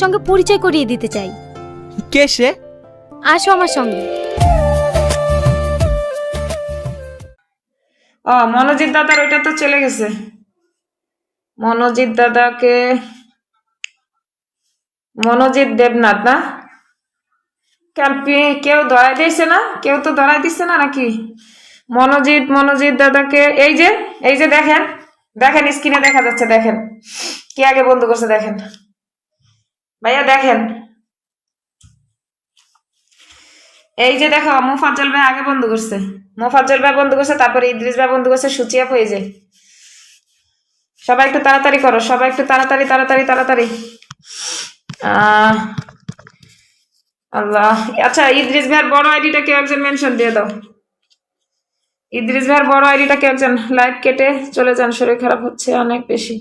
সঙ্গে পরিচয় করিয়ে দিতে চাই। কে সে? আসো আমার সঙ্গে। ও মনোজিৎ দাদার ওইটা তো চলে গেছে। মনোজিৎ দাদাকে মনোজিৎ দেবনাথ না? কেউ ধরাই দিয়েছে না? কেউ তো ধরাই দিচ্ছে না নাকি? মনোজিৎ দাদাকে এই যে দেখেন দেখেন স্ক্রিনে দেখা যাচ্ছে, দেখেন কে আগে বন্ধ করছে, দেখেন ভাইয়া দেখেন, এই যে দেখো মোফাজ্জল ভাই আগে বন্ধ করছে, তারপরে ইদ্রিস ভাই বন্ধ করছে, সুচিয়া হয়ে যায়। সবাই একটু তাড়াতাড়ি করো, সবাই একটু তাড়াতাড়ি। আহ আল্লাহ, আচ্ছা ইদ্রিস ভাইয়ের বড় আইডিটা কেউ একজন মেনশন দিয়ে দাও। ইদ্রিস ভাইয়ের বড় আইডিটা কেউ একজন, লাইভ কেটে চলে যান, শরীর খারাপ হচ্ছে অনেক বেশি।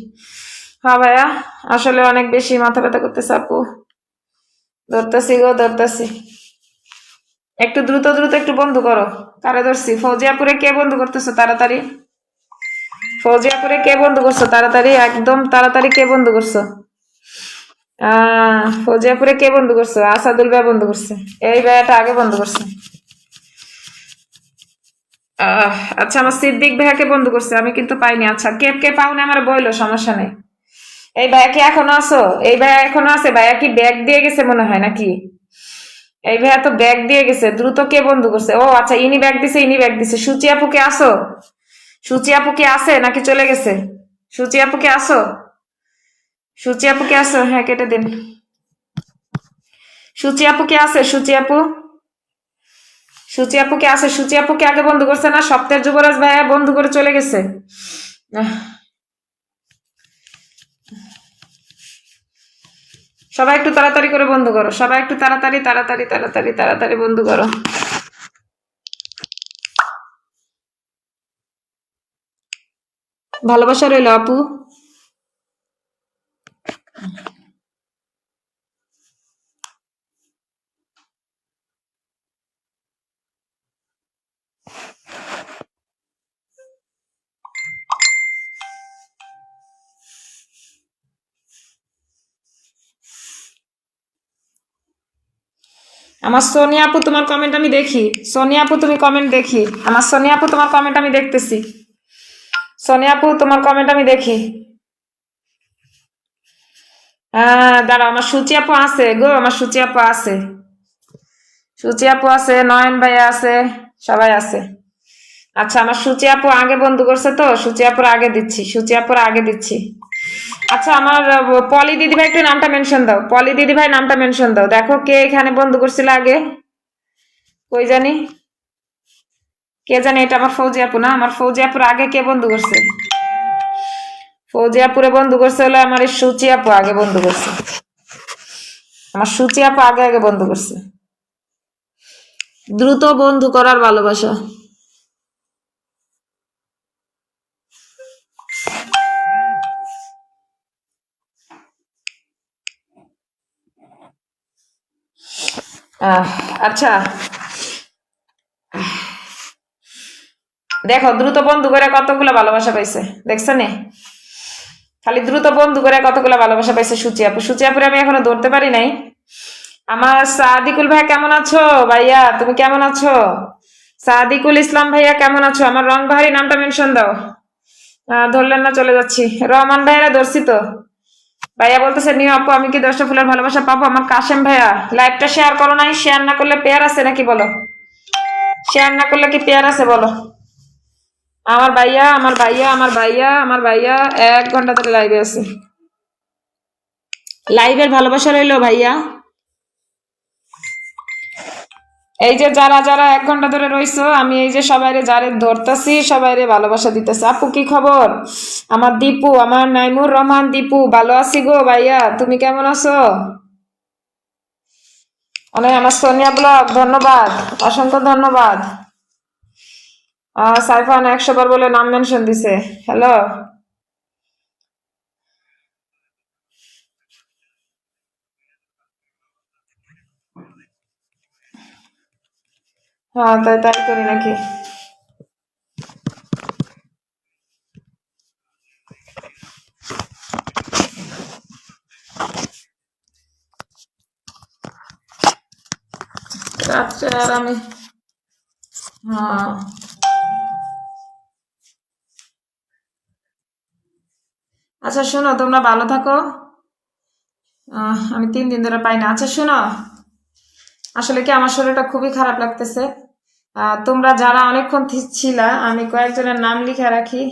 হ্যাঁ ভাইয়া, আসলে অনেক বেশি মাথা ব্যথা করতেছে আপু। ধরতেছি। একটু দ্রুত একটু বন্ধ করো। কারে ধরছি? ফৌজিয়াপুরে কে বন্ধ করতেছো তাড়াতাড়ি? একদম তাড়াতাড়ি কে বন্ধ করছো? ফৌজিয়াপুরে কে বন্ধ করছো? আসাদুল ভাই বন্ধ করছে, এই ভাইয়াটা আগে বন্ধ করছে। আচ্ছা আমার সিদ্দিক ভাইয়াকে বন্ধ করছে, আমি কিন্তু পাইনি। আচ্ছা কে পাওনি আমার বইলো, সমস্যা নেই। এই ভাইয়া কি এখনো আছো? এই ভাইয়া এখনো আছে? ভাইয়া কি ব্যাগ দিয়ে গেছে মনে হয় নাকি? এই ভাইয়া তো ব্যাগ দিয়ে গেছে, দ্রুত কে বন্ধ করছে? ও আচ্ছা ইনি ব্যাগ দিছে। সুচি আপু কে আসো? সুচি আপু কি আছে নাকি চলে গেছে? সুচি আপু কে আসো? হ্যাঁ কেটে দিন। সুচি আপু কে আছে? সুচি আপুকে আগে বন্ধ করছে না? সপ্তাহের যুবরাজ ভাইয়া বন্ধ করে চলে গেছে। সবাই একটু তাড়াতাড়ি করে বন্ধ করো, সবাই একটু তাড়াতাড়ি বন্ধ করো। ভালোবাসা রইল আপু। আমার সোনিয়া আপু তোমার কমেন্ট আমি দেখি। সোনিয়া আপু তুমি কমেন্ট দেখি। আমার সোনিয়া আপু তোমার কমেন্ট আমি দেখতেছি। সোনিয়া আপু তোমার কমেন্ট আমি দেখি। দাঁড়াও, আমার সুচি আপু আছে গো, সুচি আপু আছে, নয়ন ভাইয়া আছে, সবাই আছে। আচ্ছা আমার সুচি আপু আগে বন্ধ করছে তো, সুচি আপুর আগে দিচ্ছি। আচ্ছা আমার পলি দিদি ভাই একটু নামটা মেনশন দাও, নামটা মেনশন দাও। দেখো কে এখানে বন্ধ করছিল আগে, কই জানি, কে জানি। এটা আমার ফৌজি আপু না? আমার ফৌজি আপুর আগে কে বন্ধ করছে? ফৌজিয়াপুরে বন্ধ করছে হলো আমার এই সুচি আপু আগে বন্ধ করছে। আমার সুচি আপু আগে বন্ধ করছে। দ্রুত বন্ধ করার ভালোবাসা। আচ্ছা দেখো দ্রুত বন্ধ করে কতগুলো ভালোবাসা পাইছে, দেখছো নে? খালি দ্রুত বন্ধ করে কতগুলো ভালোবাসা পাইছে সুচি আপুরে আমি এখনো ধরতে পারি নাই। আমার সাদিকুল ভাই কেমন আছো? ভাইয়া তুমি কেমন আছো? সাদিকুল ইসলাম ভাইয়া কেমন আছো? আমার রং বাহারি নামটা মেনশন দাও। ধরলেন না, চলে যাচ্ছি। রহমান ভাইয়ারা ধরছি তো। ভাইয়া বলতেছে নিউ আপু আমি কি 10টা ফুলের ভালোবাসা পাবো? আমার কাশেম ভাইয়া লাইভটা শেয়ার করো নাই? শেয়ার না করলে পেয়ার আছে নাকি বলো? শেয়ার না করলে কি পেয়ার আছে বলো? আমার ভাইয়া 1 ঘন্টা ধরে লাইভে আছে। লাইভের ভালোবাসা রইলো ভাইয়া। এই যে যারা 1 ঘন্টা ধরে রইছো, আমি এই যে সবাইরে যারে ধরতেছি সবাইরে ভালোবাসা দিতেছি। আপু কি খবর? আমার দীপু, আমার নাইমুর রহমান দীপু, ভালো আছি গো ভাইয়া, তুমি কেমন আছো? অনেক আমার সোনিয়া ব্লগ, ধন্যবাদ, অসংখ্য ধন্যবাদ। সাইফান 100 বার বলে নাম মেনশন দিছে। হ্যালো, হ্যাঁ তাই করি নাকি? রাত্রে আর আমি হ্যাঁ আচ্ছা শোনো, তোমরা ভালো থাকো। আমি 3 দিন ধরে পাই না। আচ্ছা শোনো, আসলে কি আমার শরীরটা খুবই খারাপ লাগতেছে। তোমরা যারা অনেকক্ষণ ছিলা, আমি কয়েকজনের নাম লিখে রাখি।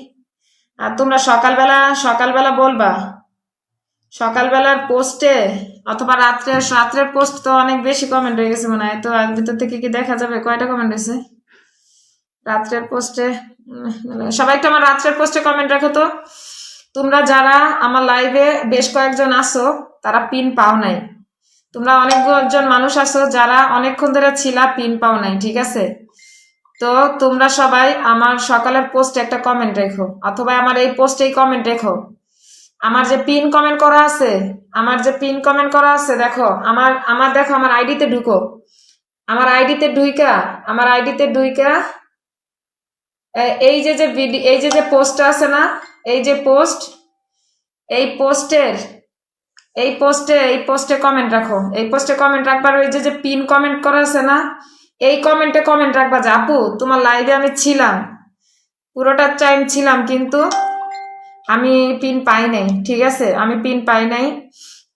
আর তোমরা সকালবেলা সকালবেলা বলবা, সকালবেলার পোস্টে অথবা রাত্রের পোস্ট তো অনেক বেশি কমেন্ট হয়ে গেছে মনে হয়। তো আর ভিতর থেকে কি দেখা যাবে কয়টা কমেন্ট হয়েছে রাত্রের পোস্টে? সবাই একটু আমার রাত্রের পোস্টে কমেন্ট রাখো তো। তোমরা যারা আমার লাইভে বেশ কয়েকজন আসো, তারা পিন পাও নাই। তোমরা অনেকজন মানুষ আছো যারা অনেকক্ষণ ধরে ছিলা, পিন পাও নাই, ঠিক আছে? তো তোমরা সবাই আমার সকালের পোস্টে একটা কমেন্ট রেখো, অথবা আমার এই পোস্টেই কমেন্ট রেখো। আমার যে পিন কমেন্ট করা আছে, দেখো আমার আমার দেখো আমার আইডিতে ঢুকো। আমার আইডিতে ঢুইকা এই যে এই যে পোস্ট আছে না, এই যে পোস্ট, এই পোস্টের এই পোস্টে কমেন্ট রাখো। এই পোস্টে কমেন্ট রাখবার, ওই যে পিন কমেন্ট করা আছে না, এই কমেন্টে কমেন্ট রাখবা যে আপু তোমার লাইভে আমি ছিলাম, পুরোটা টাইম ছিলাম, কিন্তু আমি পিন পাই নাই, ঠিক আছে? আমি পিন পাই নাই।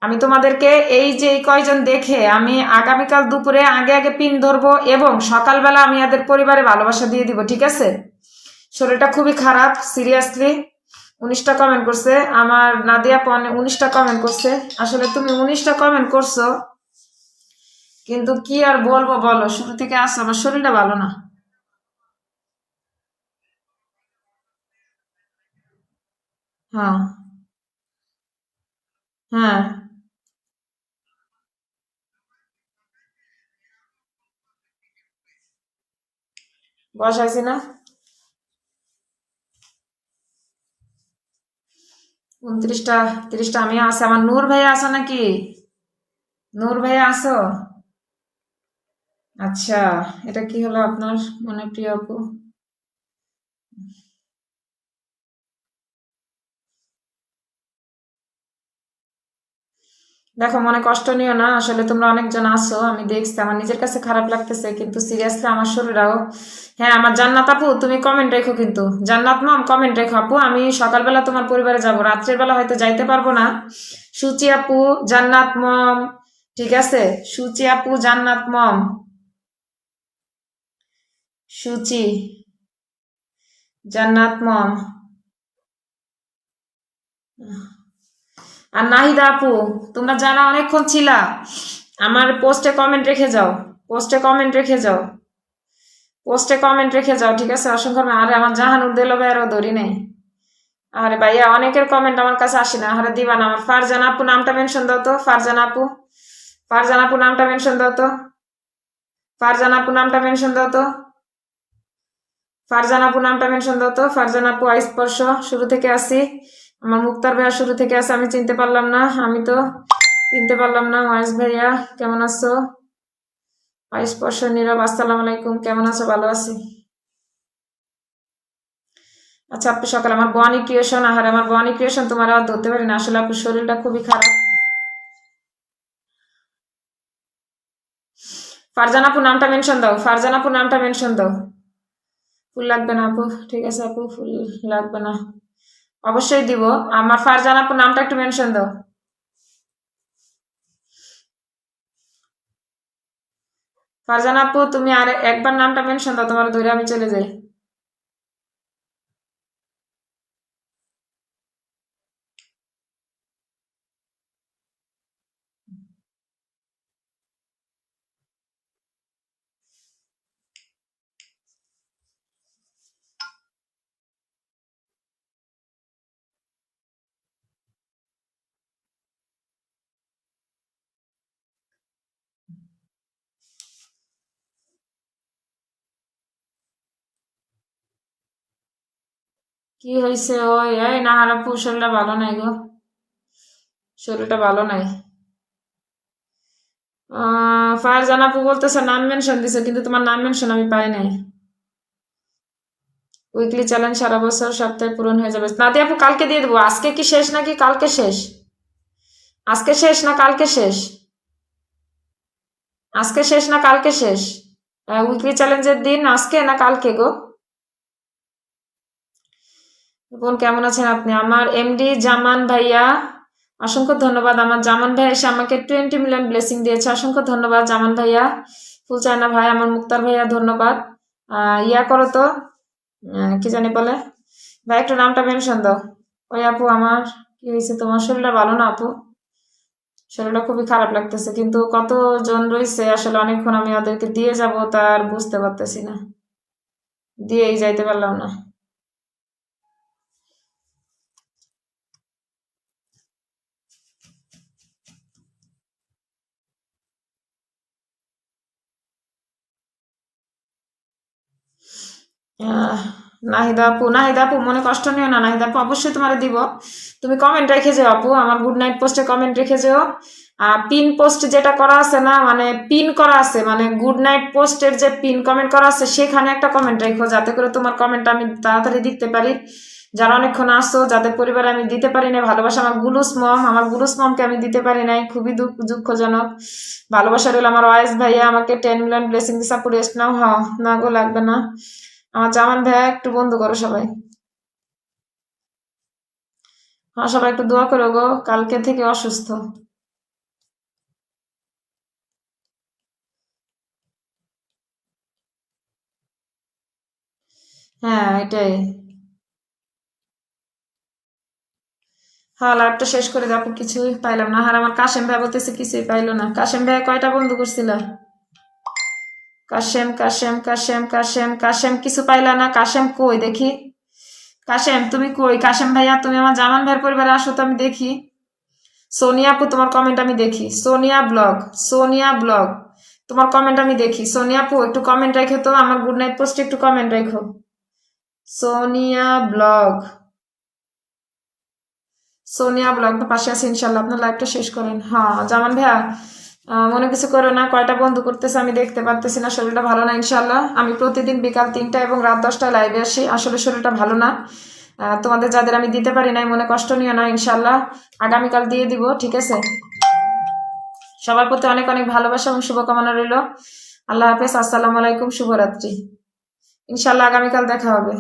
আমি তোমাদেরকে এই যে এই কয়জন দেখে আমি আগামীকাল দুপুরে আগে আগে পিন ধরবো, এবং সকালবেলা আমি এদের পরিবারে ভালোবাসা দিয়ে দিব, ঠিক আছে? শরীরটা খুবই খারাপ, সিরিয়াসলি। 19টা কমেন্ট করছে আমার নাদিয়া পন, 19টা কমেন্ট করছে। আসলে তুমি 19টা কমেন্ট করছো, কিন্তু কি আর বলবো বলো, শুরু থেকে আসো, আমার শরীরটা ভালো না। হ্যাঁ, হ্যাঁ, বসাইছি না। 29টা 30টা আমি আছে। আমার নূর ভাইয়া আসো নাকি? নূর ভাইয়া আসো? আচ্ছা, এটা কি হলো আপনার মনে প্রিয় আপু? দেখো মনে কষ্ট নিও না, আসলে তোমরা অনেকজন আসো, আমি দেখছি, আমার নিজের কাছে খারাপ লাগতেছে, কিন্তু সিরিয়াসলি আমার শরীরও। হ্যাঁ, আমার জান্নাত আপু তুমি কমেন্ট রেখো, কিন্তু জান্নাত মম কমেন্ট রেখো আপু। আমি সকালবেলা তোমার পরিবারে যাব, রাত্রের বেলা হয়তো যাইতে পারবো না। সুচি আপু, জান্নাত মম, ঠিক আছে? সুচি আপু, জান্নাত মম, সুচি, জান্নাত মম, আর নাহিদা আপু, তোমরা যারা অনেকক্ষণ ছিলা, আমার পোস্টে কমেন্ট রেখে যাও, পোস্টে কমেন্ট রেখে যাও, পোস্টে কমেন্ট রেখে যাও, ঠিক আছে? অসংখ্য আরে আমার জাহানুর দিল ভাইয়ারও ধরি নেই। আরে ভাইয়া অনেকের কমেন্ট আমার কাছে আসে না, আরে দিবা না। আমার ফারজানা আপু নামটা মেনশন দাও তো, ফারজানা আপু, ফারজানা আপু নামটা মেনশন দাও তো, ফারজানা আপু নামটা মেনশন দাও তো, ফারজানা আপু নামটা মেনশন দাও তো। ফারজানা আপু আইস্পর্শ, শুরু থেকে আসি। আমার মুক্তার ভাইয়া শুরু থেকে আছে, আমি চিনতে পারলাম না, আমি তো চিনতে পারলাম না। ওয়াইস ভাইয়া কেমন আছো? আইস্পর্শ, নীরব, আসসালামু আলাইকুম, কেমন আছো? ভালো আছি। আচ্ছা আপু সকাল আমার বনি ক্রিয়েশন, আহার আমার বনি ক্রিয়েশন তোমার আর ধরতে পারি না, আসলে আপুর শরীরটা খুবই খারাপ। ফারজান আপু নামটা মেনশন দাও, ফারজান আপু নামটা মেনশন দাও। ফুল লাগবে না আপু, ঠিক আছে আপু, ফুল লাগবে না, অবশ্যই দিব। আমার ফারজান আপু নামটা একটু মেনশন দাও। ফারজান আপু তুমি আর একবার নামটা মেনশন দাও, তোমার ধরে আমি চলে যাই। কি হয়েছে? ওই এই না আর আপু শরীরটা ভালো নাই গো, শরীরটা ভালো নাই। ফারজান আপু বলতেছে নাম মেনশন দিছে, কিন্তু তোমার নাম মেনশন আমি পাই নাই। উইকলি চ্যালেঞ্জ সারা বছর সপ্তাহে পূরণ হয়ে যাবে। নাদি আপু কালকে দিয়ে দেবো। আজকে কি শেষ নাকি কালকে শেষ? আজকে শেষ না কালকে শেষ? আজকে শেষ না কালকে শেষ? উইকলি চ্যালেঞ্জের দিন আজকে না কালকে গো? বোন কেমন আছেন আপনি? আমার এমডি জামান ভাইয়া, অসংখ্য ধন্যবাদ। আমার জামান ভাই এসে আমাকে 20 মিলিয়ন ব্লেসিং দিয়েছে, অসংখ্য ধন্যবাদ জামান ভাইয়া। ফুল চায়না ভাই, আমার মুক্তার ভাইয়া ধন্যবাদ। ইয়া করো তো, কি জানি বলে ভাই, একটু নামটা মেনশন দাও। ওই আপু, আমার কি হয়েছে? তোমার শরীরটা ভালো না আপু? শরীরটা খুবই খারাপ লাগতেছে, কিন্তু কতজন রয়েছে আসলে, অনেকক্ষণ আমি ওদেরকে দিয়ে যাব তার বুঝতে পারতেছি না, দিয়েই যাইতে পারলাম না। আহ, নাহিদা আপু মনে কষ্ট নিও না। নাহিদা আপু অবশ্যই তোমার দিব। তুমি কমেন্ট রেখে যেও আপু, আমার গুড নাইট পোস্টে কমেন্ট রেখে যেও। পিন পোস্ট যেটা করা আছে না, মানে পিন করা আছে, মানে গুড নাইট পোস্টের যে পিন কমেন্ট করা আছে সেখানে একটা কমেন্ট রেখো, যাতে করে তোমার কমেন্ট আমি তাড়াতাড়ি দেখতে পারি। যারা অনেকক্ষণ আসছো, যাদের পরিবারে আমি দিতে পারি না ভালোবাসা, আমার গুলুস মমকে আমি দিতে পারি নাই, খুবই দুঃখজনক। ভালোবাসা রইল আমার ওয়াইস ভাইয়া, আমাকে 10 মিলিয়ন ব্লেসিং দিছে আপু, রেস্ট নাও। হ্যাঁ, না গো লাগবে না। আমার জামান ভাইয়া একটু বন্ধ করো সবাই। হ্যাঁ, সবাই একটু দোয়া করো গো, কালকে থেকে অসুস্থ। হ্যাঁ, এটাই। হ্যাঁ, লাইভটা শেষ করে দেখো, কিছুই পাইলাম না। আর আমার কাশেম ভাই বলতেছে কিছুই পাইলো না। কাশেম ভাই কয়টা বন্ধ করছিল? কাশেম কাশেম কাশেম কাশেম কাশেম কিছু পাইলা না? কাশেম কই দেখি? কাশেম তুমি কই? কাশেম ভাইয়া, তুমি আমার জামান ভাইয়ের পরিবারে আসো তো, আমি দেখি। সোনিয়া আপু, তোমার কমেন্ট আমি দেখি। সোনিয়া ব্লগ তোমার কমেন্ট আমি দেখি। সোনিয়া আপু একটু কমেন্ট রেখো তো, আমার গুড নাইট পোস্টে একটু কমেন্ট রেখো। সোনিয়া ব্লগ সোনিয়া ব্লগ পাশে আছে ইনশাল্লাহ। আপনার লাইভটা শেষ করেন। হ্যাঁ জামান ভাইয়া, মনে কিছু করো না, কয়টা বন্ধ করতেছে আমি দেখতে পারতেছি না, শরীরটা ভালো না। ইনশাল্লাহ আমি প্রতিদিন বিকাল 3টা এবং রাত 10টায় লাইভে আসি, আসলে শরীরটা ভালো না। তোমাদের যাদের আমি দিতে পারি নাই মনে কষ্ট নিও না, ইনশাল্লাহ আগামীকাল দিয়ে দিব, ঠিক আছে? সবার প্রতি অনেক অনেক ভালোবাসা এবং শুভকামনা রইল। আল্লাহ হাফেজ, আসসালামু আলাইকুম, শুভরাত্রি। ইনশাল্লাহ আগামীকাল দেখা হবে।